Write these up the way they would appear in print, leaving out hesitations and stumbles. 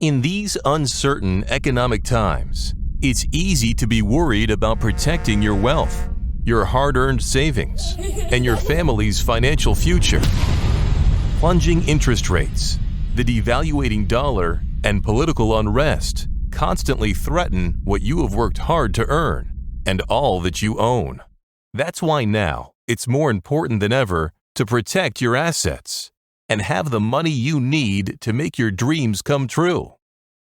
In these uncertain economic times, it's easy to be worried about protecting your wealth, your hard-earned savings, and your family's financial future. Plunging interest rates, the devaluating dollar, and political unrest constantly threaten what you have worked hard to earn and all that you own. That's why now it's more important than ever to protect your assets and have the money you need to make your dreams come true.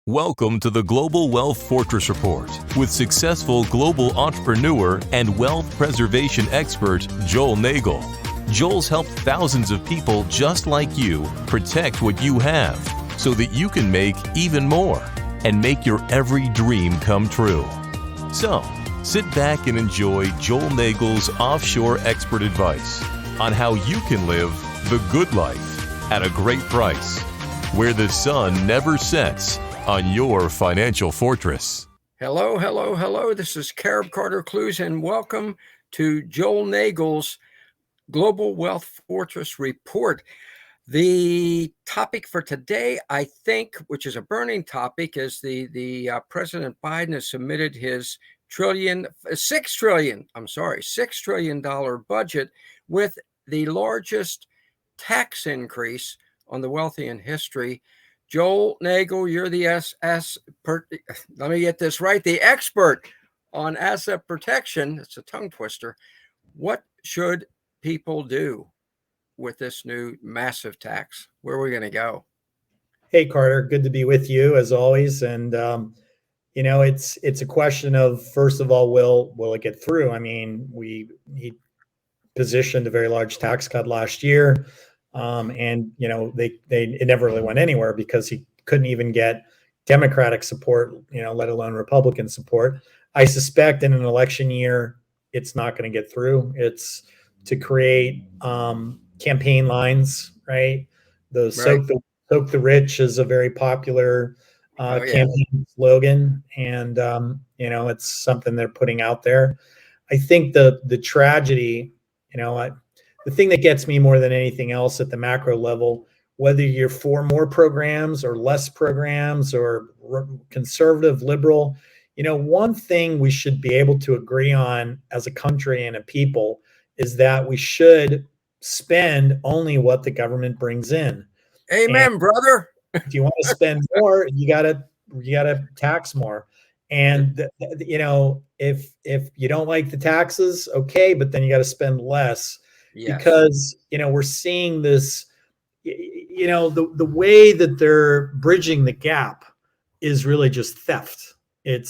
Welcome to the Global Wealth Fortress Report with successful global entrepreneur and wealth preservation expert Joel Nagel. Joel's helped thousands of people just like you protect what you have so that you can make even more and make your every dream come true. So, sit back and enjoy Joel Nagel's offshore expert advice on how you can live the good life at a great price, where the sun never sets on your financial fortress. Hello. This is Carib Carter Clues, and welcome to Joel Nagel's Global Wealth Fortress Report. The topic for today, I think, which is a burning topic, is the President Biden has submitted his $6 trillion budget with the largest tax increase on the wealthy in history. Joel Nagel, you're the let me get this right, the expert on asset protection. It's a tongue twister. What should people do with this new massive tax? Where are we going to go? Hey, Carter, good to be with you as always. And it's a question of, first of all, will it get through? I mean, he positioned a very large tax cut last year. It never really went anywhere because he couldn't even get Democratic support, let alone Republican support. I suspect in an election year, it's not going to get through. It's to create campaign lines, right? Soak the rich is a very popular campaign slogan, and it's something they're putting out there. I think the tragedy, the thing that gets me more than anything else at the macro level, whether you're for more programs or less programs or conservative, liberal, one thing we should be able to agree on as a country and a people is that we should spend only what the government brings in. Amen, brother. If you want to spend more, you gotta tax more. And if you don't like the taxes, okay, but then you got to spend less. Yes. Because we're seeing this, the way that they're bridging the gap is really just theft. They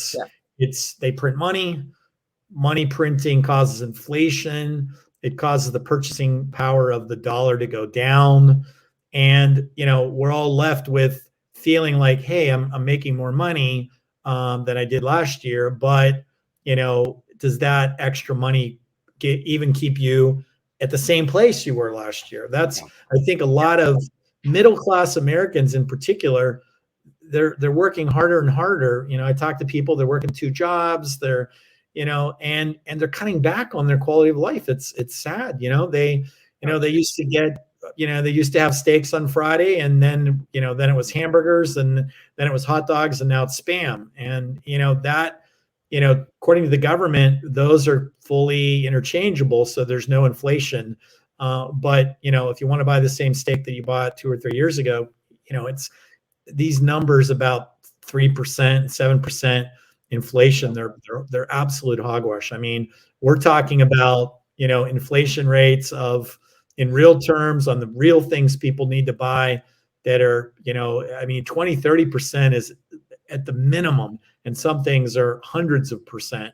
print money printing causes inflation. It causes the purchasing power of the dollar to go down. And, we're all left with feeling like, hey, I'm making more money than I did last year. But, does that extra money even keep you at the same place you were last year? That's, I think, a lot of middle-class Americans in particular, they're working harder and harder. I talk to people, they're working 2 jobs, they're, and they're cutting back on their quality of life. It's sad. They used to get, they used to have steaks on Friday, and then it was hamburgers, and then it was hot dogs, and now it's Spam. And, according to the government, those are fully interchangeable. So there's no inflation. But if you want to buy the same steak that you bought 2 or 3 years ago, it's these numbers about 3%, 7% inflation. They're absolute hogwash. I mean, we're talking about, inflation rates of, in real terms, on the real things people need to buy that are, 20, 30% is at the minimum. And some things are hundreds of percent.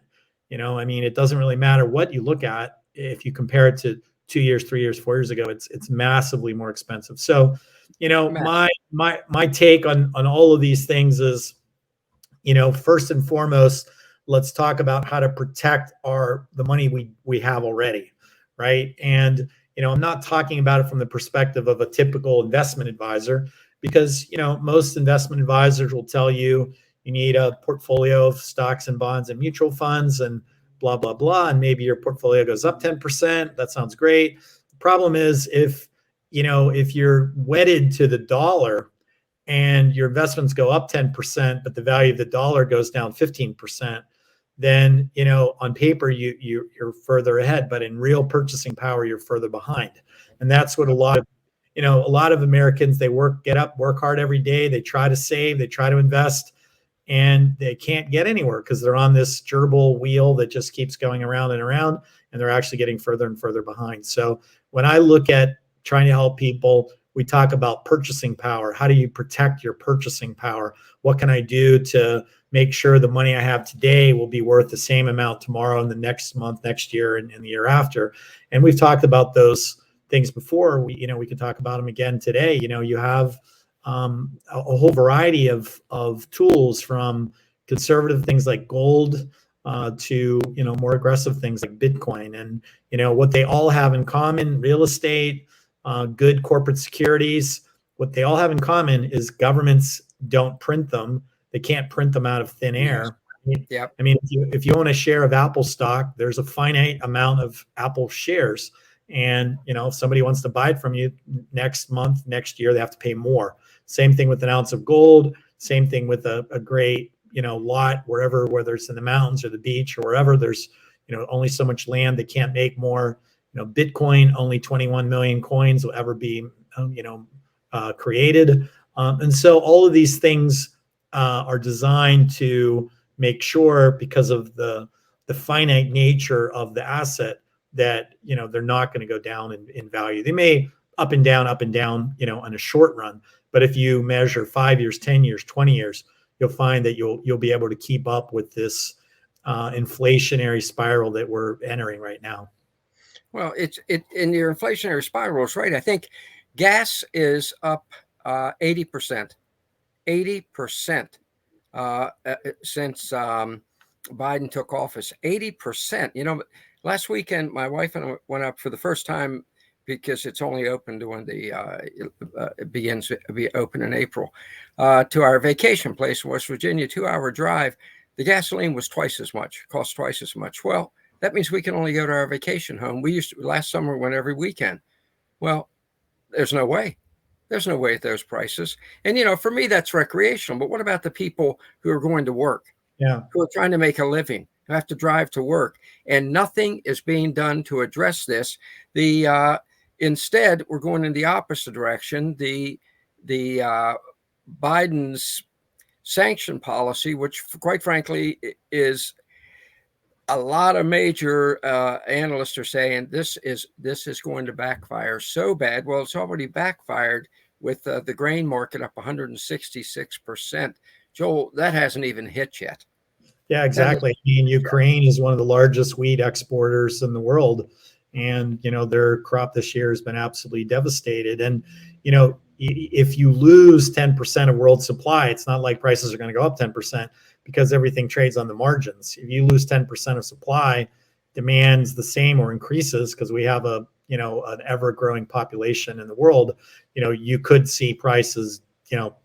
It doesn't really matter what you look at. If you compare it to 2 years, 3 years, 4 years ago, it's massively more expensive. So, my take on all of these things is, first and foremost, let's talk about how to protect the money we have already, right? And I'm not talking about it from the perspective of a typical investment advisor, because most investment advisors will tell you need a portfolio of stocks and bonds and mutual funds and blah blah blah, and maybe your portfolio goes up 10%. That sounds great. The problem is if you're wedded to the dollar, and your investments go up 10%, but the value of the dollar goes down 15%, then, on paper, you're further ahead, but in real purchasing power, you're further behind. And that's what a lot of Americans, they get up, work hard every day. They try to save, they try to invest, and they can't get anywhere because they're on this gerbil wheel that just keeps going around and around, and they're actually getting further and further behind. So when I look at trying to help people, we talk about purchasing power. How do you protect your purchasing power? What can I do to make sure the money I have today will be worth the same amount tomorrow and the next month, next year, and the year after? And we've talked about those things before. We can talk about them again today. You have a whole variety of tools, from conservative things like gold to more aggressive things like Bitcoin. And what they all have in common: real estate, good corporate securities. What they all have in common is governments don't print them. They can't print them out of thin air. Yep. I mean, if you own a share of Apple stock, there's a finite amount of Apple shares. And, if somebody wants to buy it from you next month, next year, they have to pay more. Same thing with an ounce of gold. Same thing with a great, lot wherever, whether it's in the mountains or the beach or wherever. There's, only so much land. They can't make more. Bitcoin, only 21 million coins will ever be, created. And so all of these things are designed to make sure, because of the finite nature of the asset, that they're not going to go down in value. They may up and down, in a short run. But if you measure 5 years, 10 years, 20 years, you'll find that you'll be able to keep up with this inflationary spiral that we're entering right now. Well, it's in your inflationary spiral is right. I think gas is up 80%, 80% since Biden took office. 80%. Last weekend, my wife and I went up for the first time, because it's only open to when it begins to be open in April, to our vacation place in West Virginia, 2-hour drive. The gasoline was twice as much, cost twice as much. Well, that means we can only go to our vacation home. We used to, last summer, went every weekend. Well, there's no way. There's no way at those prices. And, for me, that's recreational. But what about the people who are going to work? Yeah. Who are trying to make a living, who have to drive to work? And nothing is being done to address this. Instead, we're going in the opposite direction. The Biden's sanction policy, which, quite frankly, is, a lot of major analysts are saying this is going to backfire so bad. Well, it's already backfired with the grain market up 166%. Joel, that hasn't even hit yet. Yeah, exactly. I mean, Ukraine is one of the largest wheat exporters in the world, and their crop this year has been absolutely devastated. And if you lose 10% of world supply, it's not like prices are going to go up 10%, because everything trades on the margins. If you lose 10% of supply, demand's the same or increases, because we have an ever-growing population in the world. You could see prices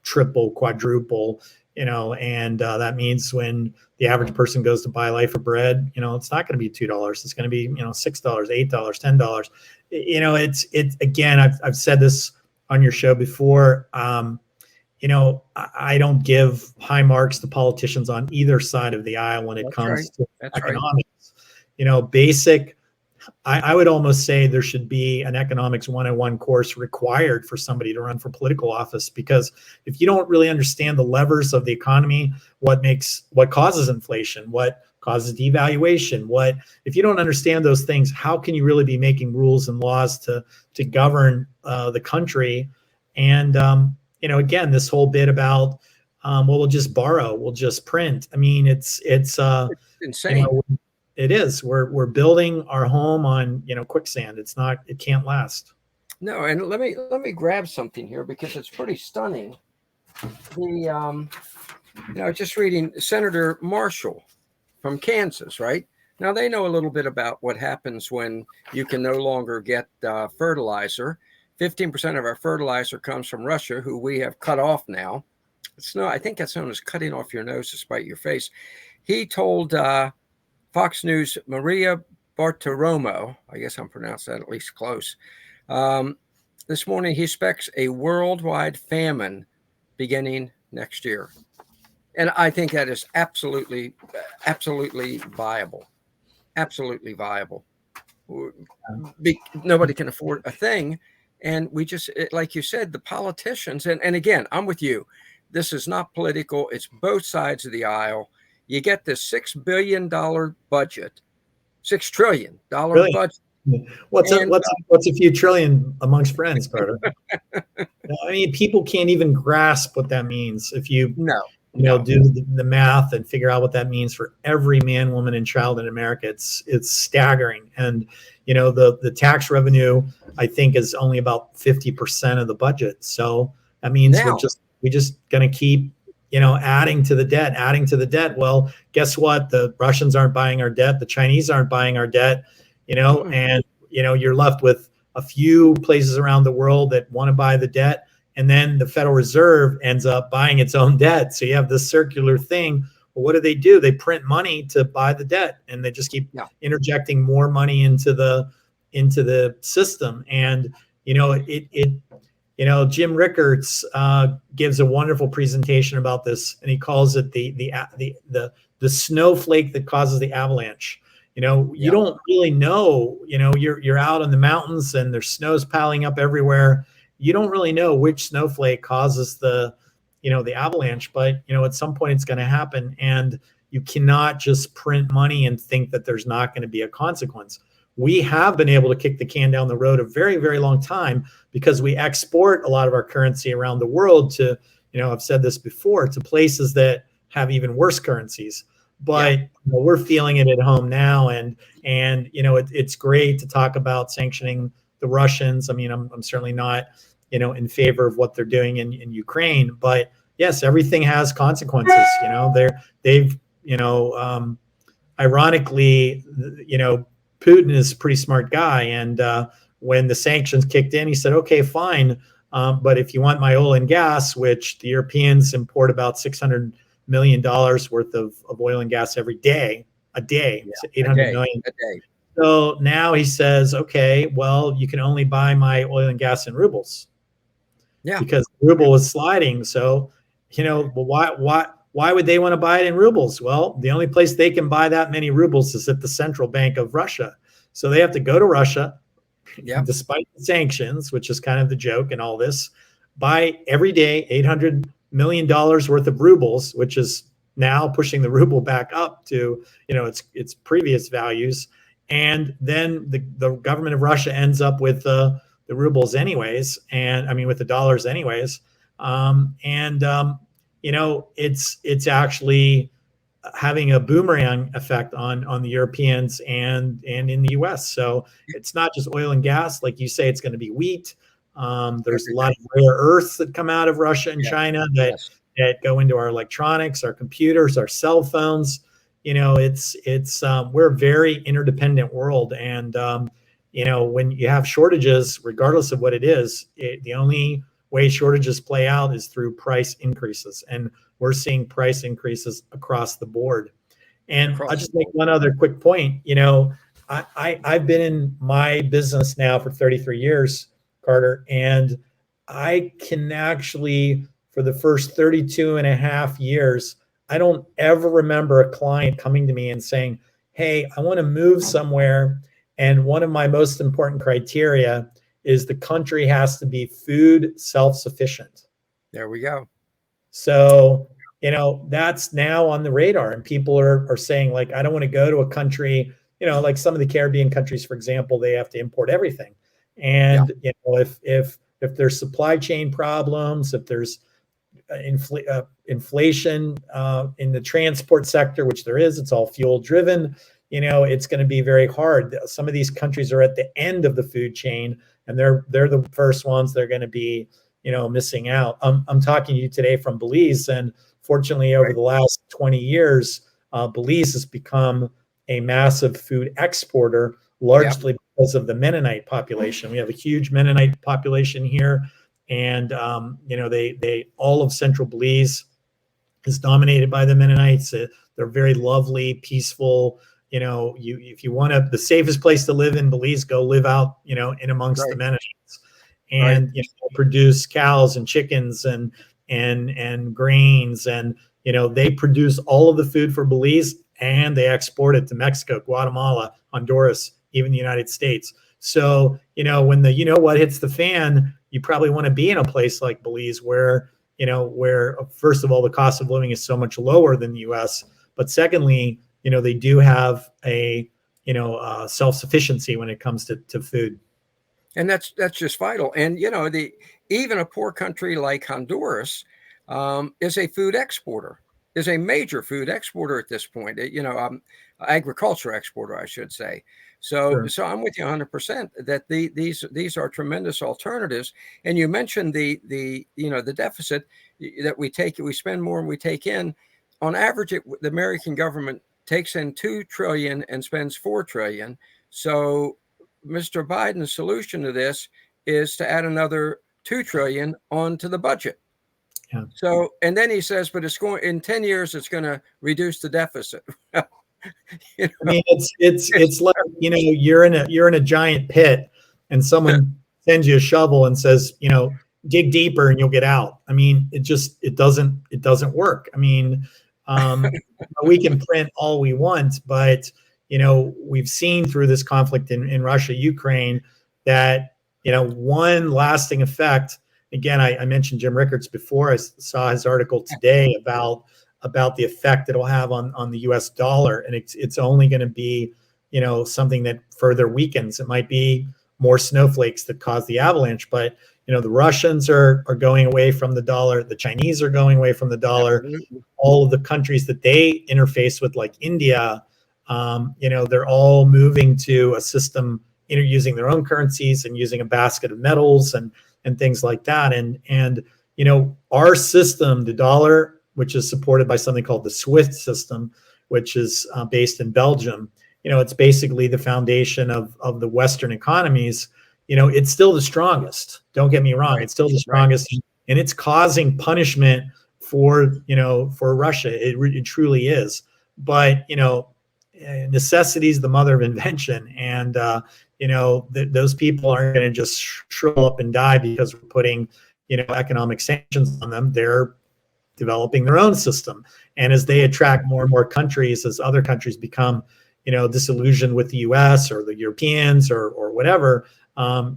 triple, quadruple, and that means when the average person goes to buy a life of bread, it's not going to be $2. It's going to be, $6, $8, $10. It's again, I've said this on your show before. I don't give high marks to politicians on either side of the aisle when it comes to economics. Basic. I would almost say there should be an economics 101 course required for somebody to run for political office, because if you don't really understand the levers of the economy, what causes inflation, what causes devaluation, if you don't understand those things, how can you really be making rules and laws to govern the country? And again, this whole bit about we'll just borrow, we'll just print. I mean, it's insane. It is. We're building our home on quicksand. It can't last. No, and let me grab something here, because it's pretty stunning. Just reading Senator Marshall from Kansas, right? Now, they know a little bit about what happens when you can no longer get fertilizer. 15% of our fertilizer comes from Russia, who we have cut off now. I think that's known as cutting off your nose to spite your face. He told Fox News' Maria Bartiromo, I guess I'm pronouncing that at least close, this morning he expects a worldwide famine beginning next year. And I think that is absolutely viable. Absolutely viable. Nobody can afford a thing. And we just, like you said, the politicians, and again, I'm with you. This is not political. It's both sides of the aisle. You get this $6 billion budget, $6 trillion budget. What's a few trillion amongst friends, Carter? I mean, people can't even grasp what that means. If you do the math and figure out what that means for every man, woman, and child in America, it's staggering. And the tax revenue, I think, is only about 50% of the budget. So that means we're just going to keep adding to the debt. Well, guess what? The Russians aren't buying our debt. The Chinese aren't buying our debt. And you're left with a few places around the world that want to buy the debt. And then the Federal Reserve ends up buying its own debt. So you have this circular thing. Well, what do? They print money to buy the debt, and they just keep interjecting more money into the system. And Jim Rickards gives a wonderful presentation about this, and he calls it the snowflake that causes the avalanche. You don't really know. You're out in the mountains and there's snows piling up everywhere. You don't really know which snowflake causes the avalanche, but at some point it's going to happen, and you cannot just print money and think that there's not going to be a consequence. We have been able to kick the can down the road a very, very long time because we export a lot of our currency around the world to, I've said this before, to places that have even worse currencies. But we're feeling it at home now, and it's great to talk about sanctioning the Russians. I mean, I'm certainly not in favor of what they're doing in Ukraine, but yes, everything has consequences. They've ironically, Putin is a pretty smart guy, and when the sanctions kicked in, he said, "Okay, fine, but if you want my oil and gas, which the Europeans import about $600 million worth of oil and gas every day, a day, so 800 million a day." So now he says, "Okay, well, you can only buy my oil and gas in rubles." Because the ruble is sliding. So, why would they want to buy it in rubles? Well, the only place they can buy that many rubles is at the central bank of Russia. So they have to go to Russia, despite the sanctions, which is kind of the joke in all this, buy every day $800 million worth of rubles, which is now pushing the ruble back up to its previous values. And then the government of Russia ends up with the rubles anyways, and I mean with the dollars anyways, it's actually having a boomerang effect on the Europeans and in the U.S. So it's not just oil and gas, like you say. It's going to be wheat. There's a lot of rare earths that come out of Russia and China that go into our electronics, our computers, our cell phones. We're a very interdependent world, and when you have shortages, regardless of what it is, the only way shortages play out is through price increases. And we're seeing price increases across the board. And I'll just make one other quick point. I've been in my business now for 33 years, Carter, and I can actually, for the first 32 and a half years, I don't ever remember a client coming to me and saying, "Hey, I want to move somewhere, and one of my most important criteria is the country has to be food self-sufficient." There we go. So, that's now on the radar, and people are saying, like, I don't want to go to a country, like some of the Caribbean countries, for example, they have to import everything. And, if there's supply chain problems, if there's inflation in the transport sector, which there is, it's all fuel driven, it's going to be very hard. Some of these countries are at the end of the food chain, and they're the first ones they're going to be, missing out. I'm talking to you today from Belize, and fortunately, over the last 20 years, Belize has become a massive food exporter, largely because of the Mennonite population. We have a huge Mennonite population here, and they all of central Belize is dominated by the Mennonites. They're very lovely, peaceful. If you want the safest place to live in Belize, go live out, in amongst the Mennonites, and produce cows and chickens and and grains, and they produce all of the food for Belize, and they export it to Mexico, Guatemala, Honduras, even the United States. So when the what hits the fan, you probably want to be in a place like Belize where where first of all the cost of living is so much lower than the U.S., but secondly, they do have a self-sufficiency when it comes to food. And that's just vital. And even a poor country like Honduras is a food exporter, is a major food exporter at this point. Agriculture exporter, I should say. So, Sure. So I'm with you 100% that these are tremendous alternatives. And you mentioned the deficit that we spend more than we take in. On average, the American government takes in $2 trillion and spends $4 trillion. So Mr. Biden's solution to this is to add another $2 trillion onto the budget. Yeah. So, and then he says, but in 10 years, it's going to reduce the deficit. I mean, it's like, you're in a giant pit and someone sends you a shovel and says, dig deeper and you'll get out. I mean, it doesn't work. I mean, we can print all we want, but we've seen through this conflict in Russia, Ukraine, that, one lasting effect, again, I mentioned Jim Rickards before. I saw his article today about the effect it'll have on the US dollar. And it's only going to be, something that further weakens. It might be more snowflakes that cause the avalanche, but, the Russians are going away from the dollar. The Chinese are going away from the dollar. All of the countries that they interface with, like India, they're all moving to a system, using their own currencies and using a basket of metals and things like that. And our system, the dollar, which is supported by something called the SWIFT system, which is based in Belgium, it's basically the foundation of the Western economies. It's still the strongest. Don't get me wrong. Right. It's still the strongest, right. And it's causing punishment for Russia. It truly is. But, necessity is the mother of invention. And, those people aren't going to just shrivel up and die because we're putting, economic sanctions on them. They're developing their own system. And as they attract more and more countries, as other countries become, disillusioned with the US or the Europeans or whatever,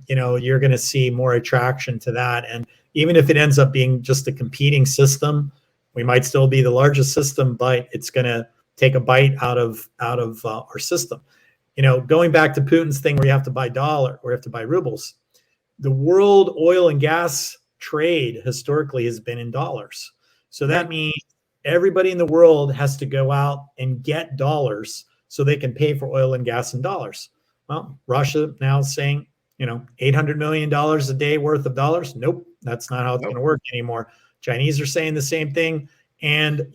you're going to see more attraction to that. And even if it ends up being just a competing system, we might still be the largest system, but it's going to take a bite out of our system. Going back to Putin's thing where you have to buy dollar or you have to buy rubles, the world oil and gas trade historically has been in dollars. So that means everybody in the world has to go out and get dollars so they can pay for oil and gas in dollars. Well, Russia now is saying, $800 million a day worth of dollars. Nope, that's not how it's going to work anymore. Chinese are saying the same thing. And,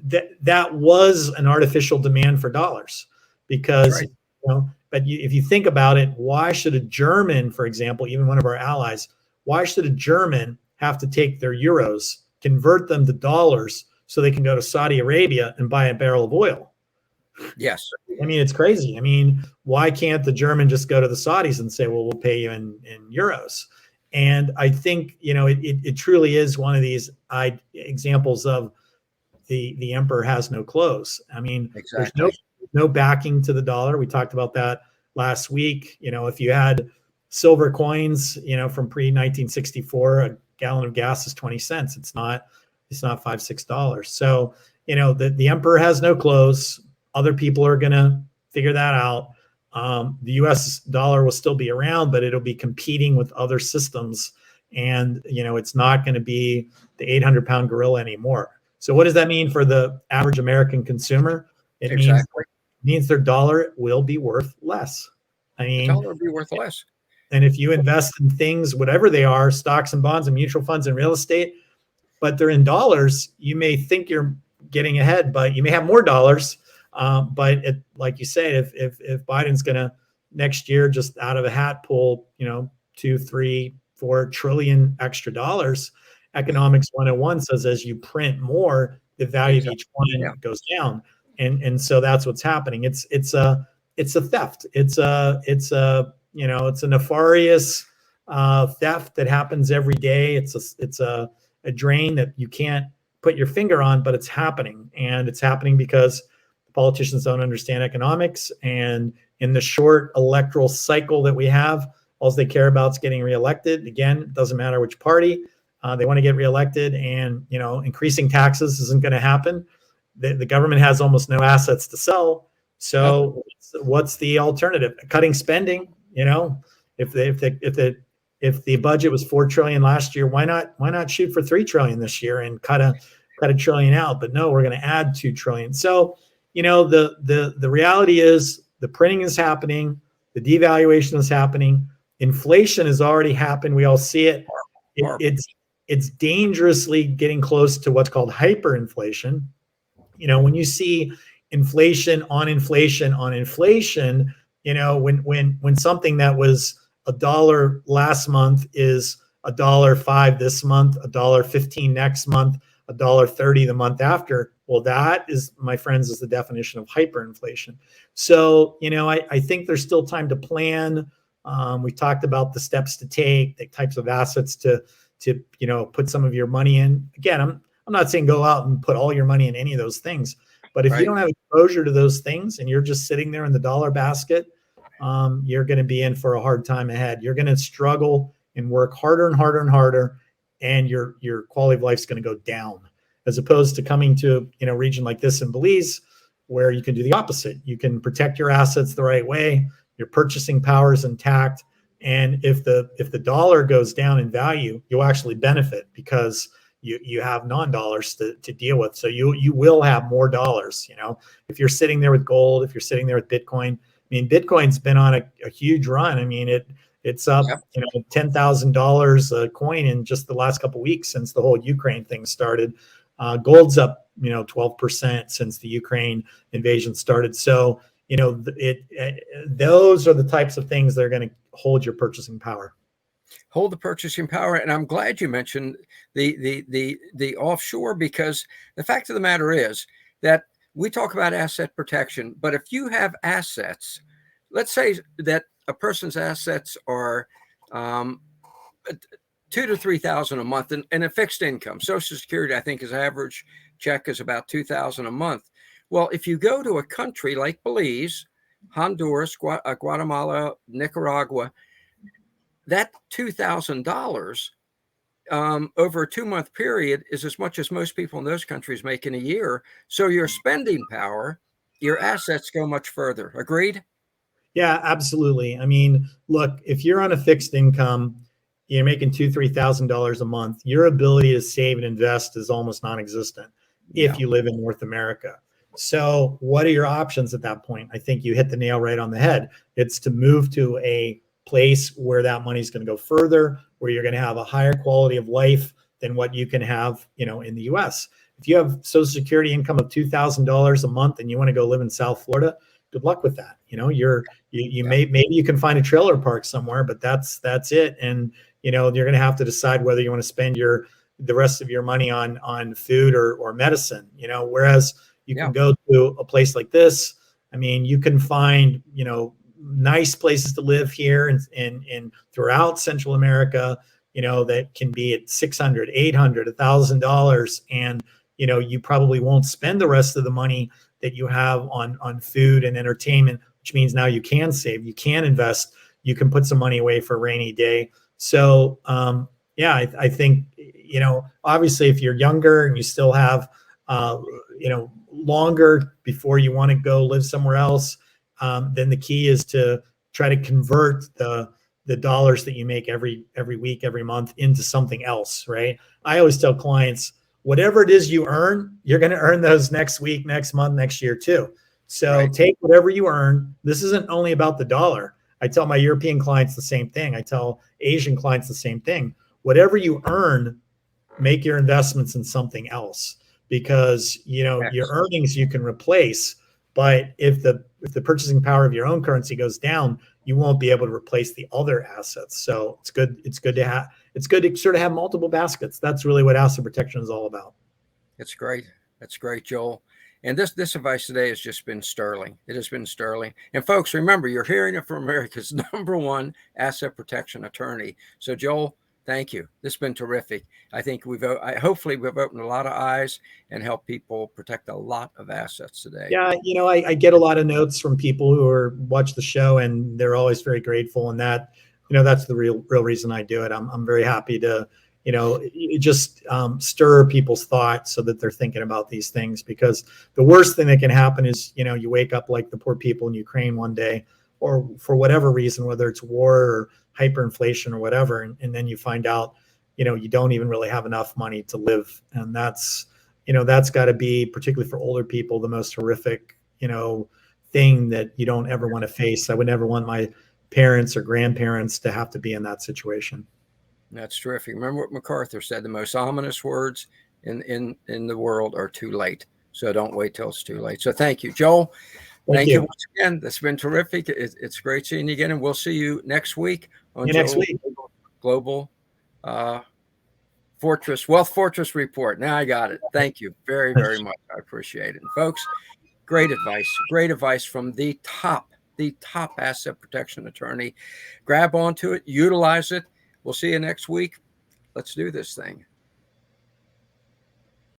that was an artificial demand for dollars because, but if you think about it, why should a German, for example, even one of our allies, why should a German have to take their euros, convert them to dollars so they can go to Saudi Arabia and buy a barrel of oil? Yes. I mean, it's crazy. I mean, why can't the German just go to the Saudis and say, well, we'll pay you in euros? And I think, it truly is one of these examples of the emperor has no clothes. I mean, exactly. There's no backing to the dollar. We talked about that last week. If you had silver coins, from pre-1964, a gallon of gas is 20 cents. It's not $5, $6. So, the emperor has no clothes. Other people are going to figure that out. The US dollar will still be around, but it'll be competing with other systems. And, it's not going to be the 800-pound gorilla anymore. So what does that mean for the average American consumer? It means their dollar will be worth less. I mean, the dollar will be worth less. And if you invest in things, whatever they are, stocks and bonds and mutual funds and real estate, but they're in dollars, you may think you're getting ahead, but you may have more dollars. But like you say, if Biden's going to next year just out of a hat pull, 2, 3, 4 trillion extra dollars, economics 101 says as you print more, the value of each one goes down, and so that's what's happening. It's a theft. It's a nefarious theft that happens every day. It's a drain that you can't put your finger on, but it's happening. And it's happening because the politicians don't understand economics. And in the short electoral cycle that we have, all they care about is getting reelected. Again, it doesn't matter which party. They want to get reelected, and increasing taxes isn't going to happen. The government has almost no assets to sell. So what's the alternative? Cutting spending. If the budget was $4 trillion last year, why not shoot for $3 trillion this year and cut a trillion out? But no, we're going to add $2 trillion. So the reality is the printing is happening, the devaluation is happening, inflation has already happened. We all see it. It's dangerously getting close to what's called hyperinflation. When you see inflation on inflation on inflation, when something that was $1 last month is $1.05 this month, $1.15 next month, $1.30 the month after. Well, that is, my friends, is the definition of hyperinflation. So, I think there's still time to plan. We talked about the steps to take, the types of assets to put some of your money in. Again, I'm not saying go out and put all your money in any of those things, but if you don't have exposure to those things and you're just sitting there in the dollar basket, you're going to be in for a hard time ahead. You're going to struggle and work harder and harder and harder, and your quality of life is going to go down, as opposed to coming to a region like this in Belize, where you can do the opposite. You can protect your assets the right way. Your purchasing power is intact. And if the dollar goes down in value, you'll actually benefit because you have non-dollars to deal with. So you will have more dollars. If you're sitting there with gold, if you're sitting there with Bitcoin. Bitcoin's been on a huge run. It's up $10,000 a coin in just the last couple of weeks since the whole Ukraine thing started. Gold's up 12% since the Ukraine invasion started. So those are the types of things that are going to hold your purchasing power. Hold the purchasing power. And I'm glad you mentioned the offshore, because the fact of the matter is that we talk about asset protection, but if you have assets, let's say that a person's assets are $2,000 to $3,000 a month and a fixed income. Social Security, I think, his average check is about $2,000 a month. Well, if you go to a country like Belize, Honduras, Guatemala, Nicaragua, that $2,000 over a 2-month period is as much as most people in those countries make in a year. So your spending power, your assets go much further. Agreed? Yeah, absolutely. Look, if you're on a fixed income, you're making $2,000, $3,000 a month, your ability to save and invest is almost non-existent if you live in North America. So what are your options at that point? I think you hit the nail right on the head. It's to move to a place where that money is going to go further, where you're going to have a higher quality of life than what you can have, in the US. If you have Social Security income of $2,000 a month and you want to go live in South Florida, good luck with that. Maybe you can find a trailer park somewhere, but that's it. And you're going to have to decide whether you want to spend the rest of your money on food or medicine. Whereas you can go to a place like this. You can find nice places to live here and throughout Central America. That can be at $600, $800, $1,000, and you probably won't spend the rest of the money that you have on food and entertainment, which means now you can save, you can invest, you can put some money away for a rainy day. So I think obviously if you're younger and you still have longer before you want to go live somewhere else, then the key is to try to convert the dollars that you make every week, every month into something else, right? I always tell clients, whatever it is you earn, you're going to earn those next week, next month, next year too. So take whatever you earn. This isn't only about the dollar. I tell my European clients the same thing. I tell Asian clients the same thing. Whatever you earn, make your investments in something else, because your earnings you can replace. But if the purchasing power of your own currency goes down, you won't be able to replace the other assets. So it's good to sort of have multiple baskets. That's really what asset protection is all about. It's great. That's great, Joel. And this advice today has just been sterling. It has been sterling. And folks, remember, you're hearing it from America's #1 asset protection attorney. So Joel, Thank you. This has been terrific. I think hopefully we've opened a lot of eyes and helped people protect a lot of assets today. Yeah, I get a lot of notes from people who watch the show, and they're always very grateful. And that, that's the real reason I do it. I'm very happy to, just stir people's thoughts so that they're thinking about these things, because the worst thing that can happen is, you wake up like the poor people in Ukraine one day, or for whatever reason, whether it's war or hyperinflation or whatever, and then you find out, you don't even really have enough money to live. And that's got to be, particularly for older people, the most horrific, thing that you don't ever want to face. I would never want my parents or grandparents to have to be in that situation. That's terrific. Remember what MacArthur said: the most ominous words in the world are too late. So don't wait till it's too late. So thank you, Joel. Thank you once again. That's been terrific. It's great seeing you again, and we'll see you next week on Global Wealth Fortress Report. Now I got it. Thank you very, very much. I appreciate it. And folks, great advice from the top asset protection attorney. Grab onto it, utilize it. We'll see you next week. Let's do this thing.